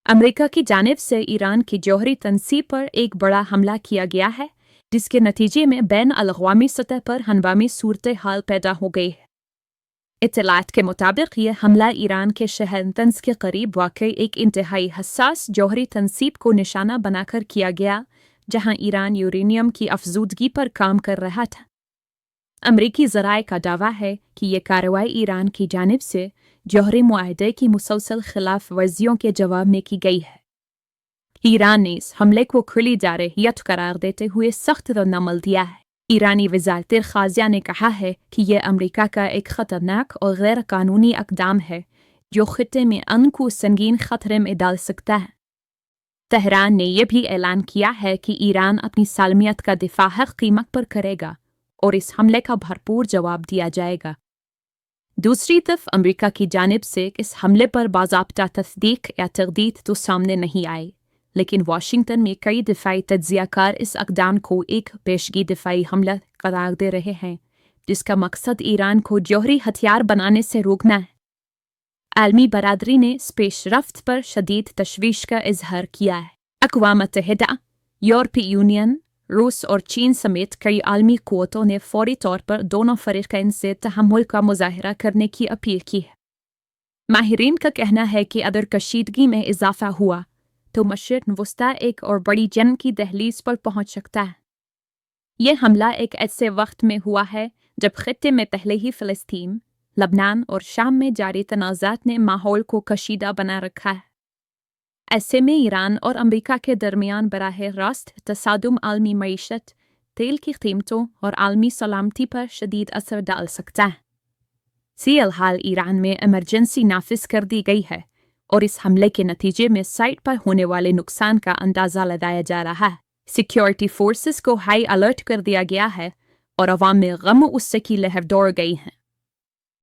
America की जानिब से ईरान की जौहरी तंसीब पर एक बड़ा हमला किया गया है, जिसके नतीजे में बैन अल-अक़वामी सतह पर हंगामी सूरत हाल पैदा हो गई है। इत्तलात के मुताबिक ये हमला ईरान के शहर तंज के करीब वाक़ई एक इंतहाई हसास जौहरी तंसीब को निशाना बनाकर किया गया, जहां ईरान यूरेनियम की अफजूदगी पर काम कर रहा था। अमरीकी ज़राए का दावा है कि ये कार्रवाई ईरान की जानिब से जौहरी मुआहदे की मुसलसल खिलाफ वर्जियों के जवाब में की गई है। ईरान ने इस हमले को खुली जारहियत करार देते हुए सख्त रद्दअमल दिया है। ईरानी वज़ारत ख़ाज़िया ने कहा है कि यह अमरीका का एक ख़तरनाक और गैर कानूनी इक़दाम है जो ख़ित्ते में अमन को संगीन ख़तरे में डाल सकता है। तेहरान ने यह भी ऐलान किया है कि ईरान अपनी सालमियत का दिफा हर कीमत पर करेगा और इस हमले का भरपूर जवाब दिया जाएगा। दूसरी तरफ अमेरिका की जानिब से इस हमले पर बाज़ाब्ता तस्दीक या तरदीद तो सामने नहीं आई, लेकिन वाशिंगटन में कई दिफाई तज्ज़ियाकार इस इक़दाम को एक पेशगी दिफाई हमला करार दे रहे हैं, जिसका मकसद ईरान को जौहरी हथियार बनाने से रोकना है। आलमी बरादरी ने इस पेशरफ्त पर शदीद तशवीश का इजहार किया है। अक़वाम मुत्तहिदा, यूरोपीय यूनियन, रूस और चीन समेत कई आलमी क़ुव्वतों ने फौरी तौर पर दोनों फ़रीक़ैन से तहम्मुल का मुज़ाहरा करने की अपील की है। माहिरीन का कहना है कि अगर कशीदगी में इजाफ़ा हुआ तो मशरिक़ वस्ता एक और बड़ी जंग की दहलीज़ पर पहुँच सकता है। यह हमला एक ऐसे वक्त में हुआ है जब ख़ित्ते में पहले ही फ़लस्तीन, लबनान और शाम में जारी तनाज़ात ने माहौल को कशीदा बना रखा है। ऐसे में ईरान और अमेरिका के दरमियान बराह रास्त तसादुम आलमी मईशत, तेल की कीमतों और आलमी सलामती पर शदीद असर डाल सकता है। हाल ईरान में इमरजेंसी नाफिज कर दी गई है और इस हमले के नतीजे में साइट पर होने वाले नुकसान का अंदाज़ा लगाया जा रहा है। सिक्योरिटी फोर्सेस को हाई अलर्ट कर दिया गया है और अवाम में गम उससे की लहर दौड़ गई है।